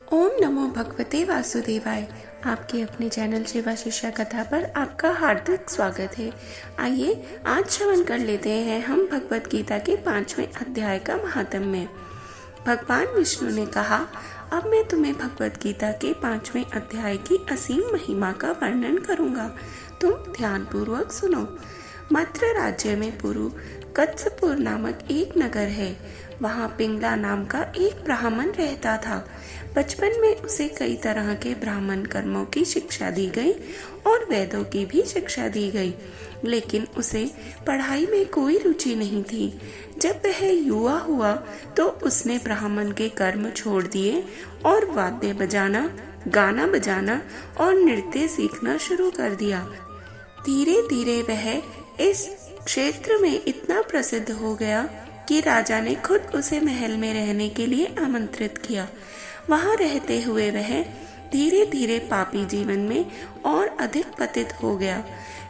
ओम नमो भगवते वासुदेवाय। आपके अपने चैनल शिवा शिष्या कथा पर आपका हार्दिक स्वागत है। आइए आज श्रवण कर लेते हैं हम भगवत गीता के 5वें अध्याय का महात्म्य। भगवान विष्णु ने कहा, अब मैं तुम्हें भगवत गीता के 5वें अध्याय की असीम महिमा का वर्णन करूंगा। तुम ध्यान पूर्वक सुनो। मद्र राज्य में पुरु कत्सपुर नामक एक नगर है। वहाँ पिंगला नाम का एक ब्राह्मण रहता था। बचपन में उसे कई तरह के ब्राह्मण कर्मों की शिक्षा दी गई और वेदों की भी शिक्षा दी गई, लेकिन उसे पढ़ाई में कोई रुचि नहीं थी। जब वह युवा हुआ तो उसने ब्राह्मण के कर्म छोड़ दिए और वाद्य बजाना, गाना बजाना और नृत्य सीखना शुरू कर दिया। धीरे धीरे वह इस क्षेत्र में इतना प्रसिद्ध हो गया कि राजा ने खुद उसे महल में रहने के लिए आमंत्रित किया। वहां रहते हुए वह धीरे धीरे पापी जीवन में और अधिक पतित हो गया।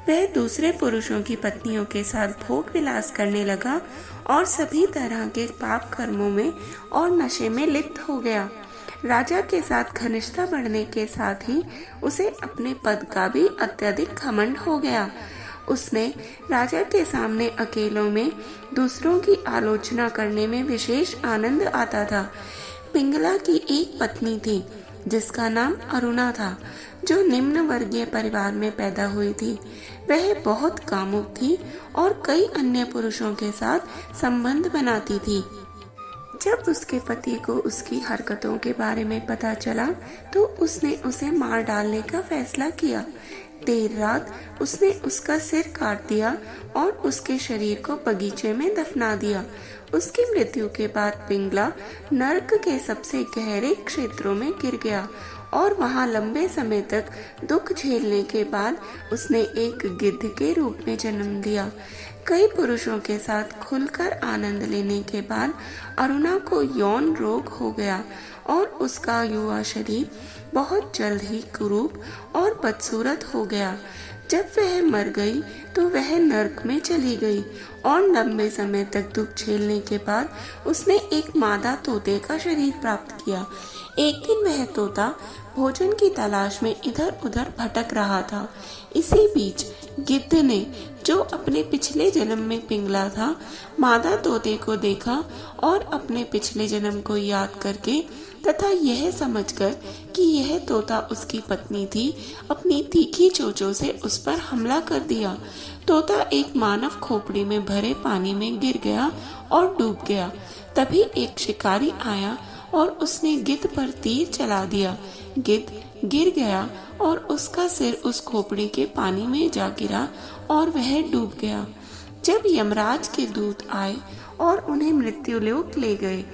वह दूसरे पुरुषों की पत्नियों के साथ भोग विलास करने लगा और सभी तरह के पाप कर्मों में और नशे में लिप्त हो गया। राजा के साथ घनिष्ठता बढ़ने के साथ ही उसे अपने पद का भी अत्यधिक घमंड हो गया। उसने राजा के सामने अकेलों में दूसरों की आलोचना करने में विशेष आनंद आता था। पिंगला की एक पत्नी थी जिसका नाम अरुणा था, जो निम्न वर्गीय परिवार में पैदा हुई थी। वह बहुत कामुक थी और कई अन्य पुरुषों के साथ संबंध बनाती थी। जब उसके पति को उसकी हरकतों के बारे में पता चला तो उसने उसे मार डालने का फैसला किया। देर रात उसने उसका सिर काट दिया और उसके शरीर को बगीचे में दफना दिया। उसकी मृत्यु के बाद पिंगला नरक के सबसे गहरे क्षेत्रों में गिर गया और वहां लंबे समय तक दुख झेलने के बाद उसने एक गिद्ध के रूप में जन्म लिया। कई पुरुषों के साथ खुलकर आनंद लेने के बाद अरुणा को यौन रोग हो गया और उसका युवा शरीर बहुत जल्द ही कुरूप और बदसूरत हो गया। जब वह मर गई तो वह नरक में चली गई और लंबे समय तक दुख झेलने के बाद उसने एक मादा तोते का शरीर प्राप्त किया। एक दिन वह तोता भोजन की तलाश में इधर उधर भटक रहा था। इसी बीच गिद्ध ने, जो अपने पिछले जन्म में पिंगला था, मादा तोते को देखा और अपने पिछले जन्म को याद करके तथा यह समझकर कि यह तोता उसकी पत्नी थी, अपनी तीखी चोंचों से उस पर हमला कर दिया। तोता एक मानव खोपड़ी में भरे पानी में गिर गया और डूब गया। तभी एक शिकारी आया और उसने गिद्ध पर तीर चला दिया। गिद्ध गिर गया और उसका सिर उस खोपड़ी के पानी में जा गिरा और वह डूब गया। जब यमराज के दूत आए और उन्हें मृत्युलोक ले गए,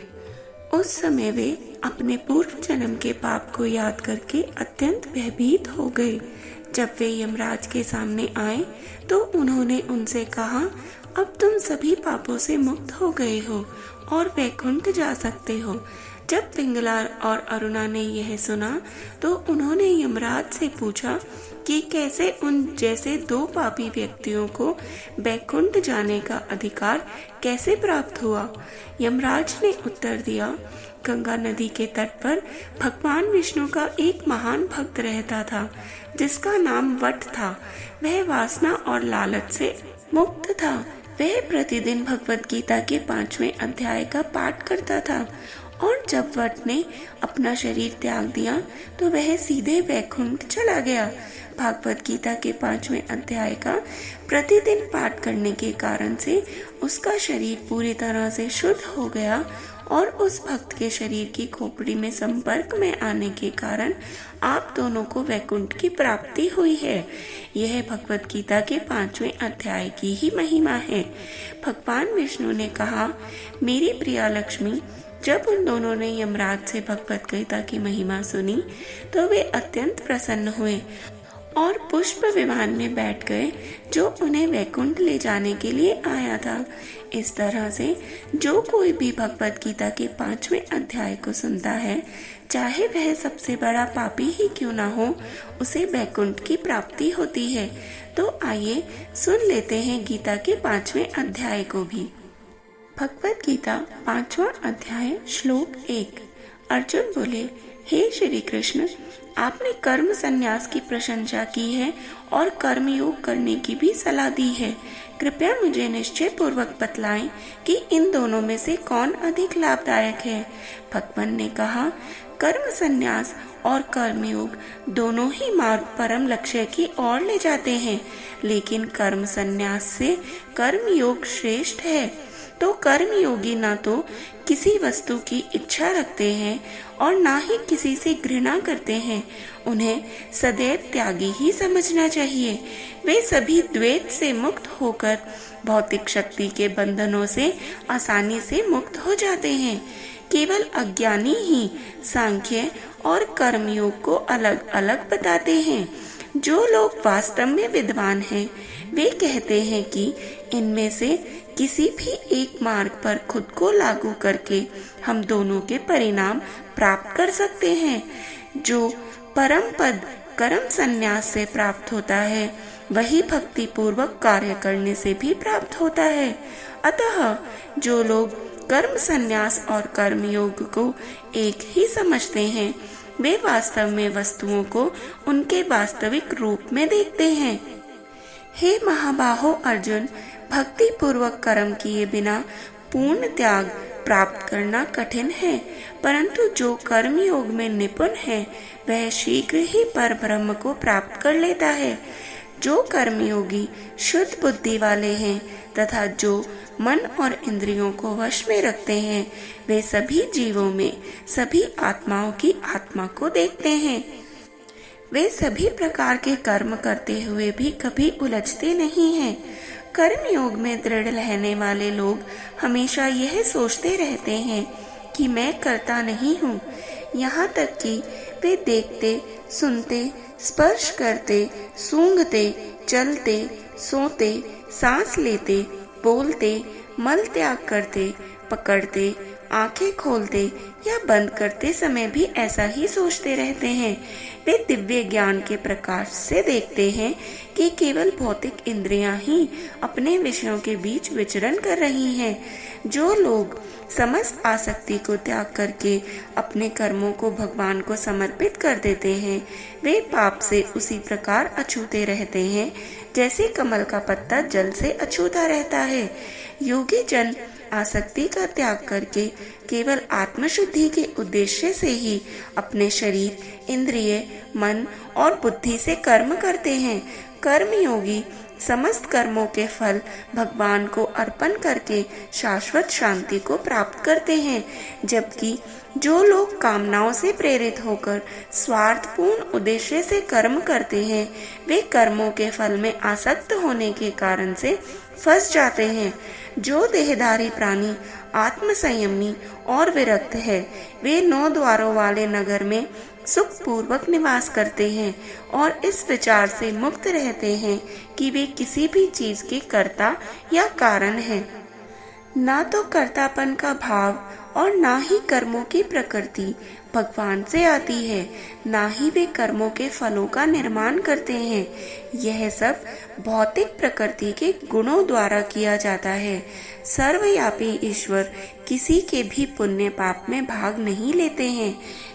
उस समय वे अपने पूर्व जन्म के पाप को याद करके अत्यंत भयभीत हो गए। जब वे यमराज के सामने आए तो उन्होंने उनसे कहा, अब तुम सभी पापों से मुक्त हो गए हो और वैकुंठ जा सकते हो। जब पिंगला और अरुणा ने यह सुना तो उन्होंने यमराज से पूछा कि कैसे उन जैसे दो पापी व्यक्तियों को वैकुंठ जाने का अधिकार कैसे प्राप्त हुआ। यमराज ने उत्तर दिया, गंगा नदी के तट पर भगवान विष्णु का एक महान भक्त रहता था जिसका नाम वट था। वह वासना और लालच से मुक्त था। वह प्रतिदिन भगवत गीता के 5वें अध्याय का पाठ करता था और जब वट ने अपना शरीर त्याग दिया तो वह सीधे वैकुंठ चला गया। भागवत गीता के 5वें अध्याय का प्रतिदिन पाठ करने के कारण से उसका शरीर पूरी तरह से शुद्ध हो गया और उस भक्त के शरीर की खोपड़ी में संपर्क में आने के कारण आप दोनों को वैकुंठ की प्राप्ति हुई है। यह भगवत गीता के 5वें अध्याय की ही महिमा है। भगवान विष्णु ने कहा, मेरी प्रिया लक्ष्मी, जब उन दोनों ने यमराज से भगवत गीता की महिमा सुनी तो वे अत्यंत प्रसन्न हुए और पुष्प विमान में बैठ गए जो उन्हें वैकुंठ ले जाने के लिए आया था। इस तरह से जो कोई भी भगवत गीता के 5वें अध्याय को सुनता है, चाहे वह सबसे बड़ा पापी ही क्यों ना हो, उसे वैकुंठ की प्राप्ति होती है। तो आइए सुन लेते हैं गीता के 5वें अध्याय को भी। भगवत गीता 5वां अध्याय श्लोक 1। अर्जुन बोले, हे श्री कृष्ण, आपने कर्म संन्यास की प्रशंसा की है और कर्मयोग करने की भी सलाह दी है। कृपया मुझे निश्चय पूर्वक बतलाएं कि इन दोनों में से कौन अधिक लाभदायक है। भगवान ने कहा, कर्म संन्यास और कर्मयोग दोनों ही मार्ग परम लक्ष्य की ओर ले जाते हैं, लेकिन कर्म संन्यास से कर्मयोग श्रेष्ठ है। तो कर्मयोगी ना तो किसी वस्तु की इच्छा रखते हैं और ना ही किसी से घृणा करते हैं। उन्हें सदैव त्यागी ही समझना चाहिए। वे सभी द्वैत से मुक्त होकर भौतिक शक्ति के बंधनों से आसानी से मुक्त हो जाते हैं। केवल अज्ञानी ही सांख्य और कर्मयोग को अलग अलग बताते हैं। जो लोग वास्तव में विद्वान हैं, वे कहते हैं कि इनमें से किसी भी एक मार्ग पर खुद को लागू करके हम दोनों के परिणाम प्राप्त कर सकते हैं। जो परम पद कर्म संन्यास से प्राप्त होता है, वही भक्ति पूर्वक कार्य करने से भी प्राप्त होता है। अतः जो लोग कर्म संन्यास और कर्मयोग को एक ही समझते हैं, वे वास्तव में वस्तुओं को उनके वास्तविक रूप में देखते हैं। हे महाबाहो अर्जुन, भक्ति पूर्वक कर्म किए बिना पूर्ण त्याग प्राप्त करना कठिन है, परंतु जो कर्म योग में निपुण है, वह शीघ्र ही पर ब्रह्म को प्राप्त कर लेता है। जो कर्मयोगी शुद्ध बुद्धि वाले हैं तथा जो मन और इंद्रियों को वश में रखते हैं, वे सभी जीवों में सभी आत्माओं की आत्मा को देखते हैं। वे सभी प्रकार के कर्म करते हुए भी कभी उलझते नहीं हैं। कर्म योग में दृढ़ रहने वाले लोग हमेशा यह सोचते रहते हैं कि मैं करता नहीं हूँ, यहाँ तक कि वे देखते, सुनते, स्पर्श करते, सूंघते, चलते, सोते, सांस लेते, बोलते, मल त्याग करते, पकड़ते, आंखें खोलते या बंद करते समय भी ऐसा ही सोचते रहते हैं। वे दिव्य ज्ञान के प्रकाश से देखते हैं कि केवल भौतिक इंद्रियां ही अपने विषयों के बीच विचरण कर रही हैं। जो लोग समस्त आसक्ति को त्याग करके अपने कर्मों को भगवान को समर्पित कर देते हैं, वे पाप से उसी प्रकार अछूते रहते हैं जैसे कमल का पत्ता जल से अछूता रहता है। योगी जन आसक्ति का त्याग करके केवल आत्मशुद्धि के उद्देश्य से ही अपने शरीर, इंद्रिय, मन और बुद्धि से कर्म करते हैं। कर्मयोगी समस्त कर्मों के फल भगवान को अर्पण करके शाश्वत शांति को प्राप्त करते हैं, जबकि जो लोग कामनाओं से प्रेरित होकर स्वार्थपूर्ण उद्देश्य से कर्म करते हैं, वे कर्मों के फल में आसक्त होने के कारण से फंस जाते हैं। जो देहधारी प्राणी आत्म संयमी और विरक्त है, वे 9 द्वारों वाले नगर में सुख पूर्वक निवास करते हैं और इस विचार से मुक्त रहते हैं कि वे किसी भी चीज के कर्ता या कारण हैं। ना तो कर्तापन का भाव और ना ही कर्मों की प्रकृति भगवान से आती है, ना ही वे कर्मों के फलों का निर्माण करते हैं। यह सब भौतिक प्रकृति के गुणों द्वारा किया जाता है। सर्वव्यापी ईश्वर किसी के भी पुण्य पाप में भाग नहीं लेते हैं।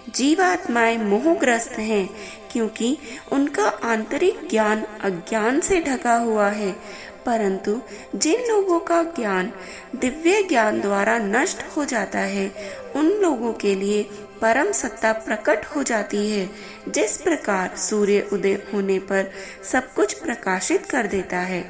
जीवात्माएं मोहग्रस्त हैं क्योंकि उनका आंतरिक ज्ञान अज्ञान से ढका हुआ है, परंतु जिन लोगों का ज्ञान दिव्य ज्ञान द्वारा नष्ट हो जाता है, उन लोगों के लिए परम सत्ता प्रकट हो जाती है। जिस प्रकार सूर्य उदय होने पर सब कुछ प्रकाशित कर देता है।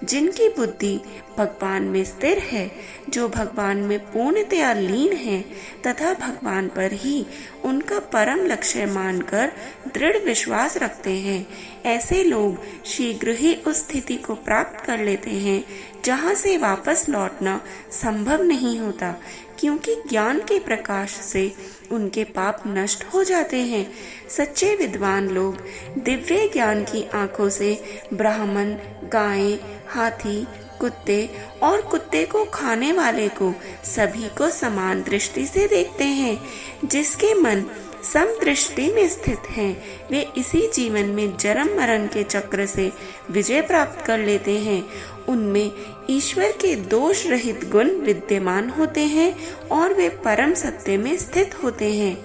जिनकी बुद्धि भगवान में स्थिर है, जो भगवान में पूर्णतया लीन है तथा भगवान पर ही उनका परम लक्ष्य मानकर दृढ़ विश्वास रखते हैं, ऐसे लोग शीघ्र ही उस स्थिति को प्राप्त कर लेते हैं जहाँ से वापस लौटना संभव नहीं होता, क्योंकि ज्ञान के प्रकाश से उनके पाप नष्ट हो जाते हैं। सच्चे विद्वान लोग दिव्य ज्ञान की आंखों से ब्राह्मण, गायें, हाथी, कुत्ते और कुत्ते को खाने वाले को सभी को समान दृष्टि से देखते हैं। जिसके मन समदृष्टि में स्थित हैं, वे इसी जीवन में जन्म मरण के चक्र से विजय प्राप्त कर लेते हैं। उनमें ईश्वर के दोष रहित गुण विद्यमान होते हैं और वे परम सत्य में स्थित होते हैं।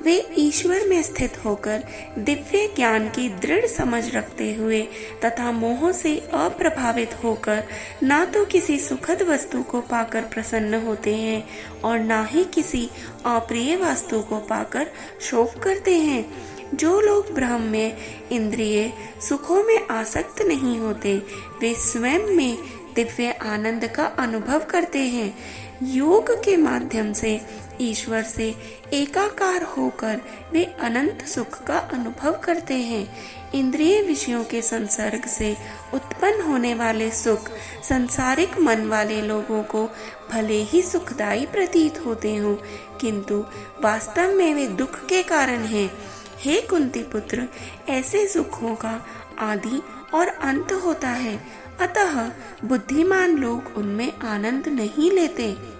वे ईश्वर में स्थित होकर दिव्य ज्ञान की दृढ़ समझ रखते हुए तथा मोह से अप्रभावित होकर ना तो किसी सुखद वस्तु को पाकर प्रसन्न होते हैं और ना ही किसी अप्रिय वस्तु को पाकर शोक करते हैं। जो लोग ब्रह्म में इंद्रिय सुखों में आसक्त नहीं होते, वे स्वयं में दिव्य आनंद का अनुभव करते हैं। योग के माध्यम से ईश्वर से एकाकार होकर वे अनंत सुख का अनुभव करते हैं। इंद्रिय विषयों के संसर्ग से उत्पन्न होने वाले सुख संसारिक मन वाले लोगों को भले ही सुखदायी प्रतीत होते हों, किंतु वास्तव में वे दुख के कारण हैं। हे कुंती पुत्र, ऐसे सुखों का आदि और अंत होता है, अतः बुद्धिमान लोग उनमें आनंद नहीं लेते।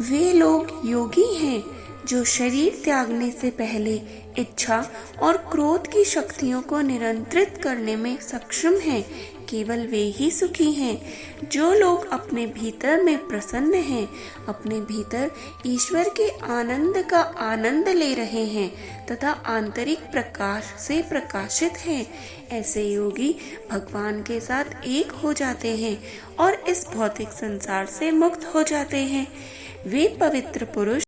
वे लोग योगी हैं जो शरीर त्यागने से पहले इच्छा और क्रोध की शक्तियों को नियंत्रित करने में सक्षम हैं। केवल वे ही सुखी हैं। जो लोग अपने भीतर में प्रसन्न हैं, अपने भीतर ईश्वर के आनंद का आनंद ले रहे हैं तथा आंतरिक प्रकाश से प्रकाशित हैं, ऐसे योगी भगवान के साथ एक हो जाते हैं और इस भौतिक संसार से मुक्त हो जाते हैं। वे पवित्र पुरुष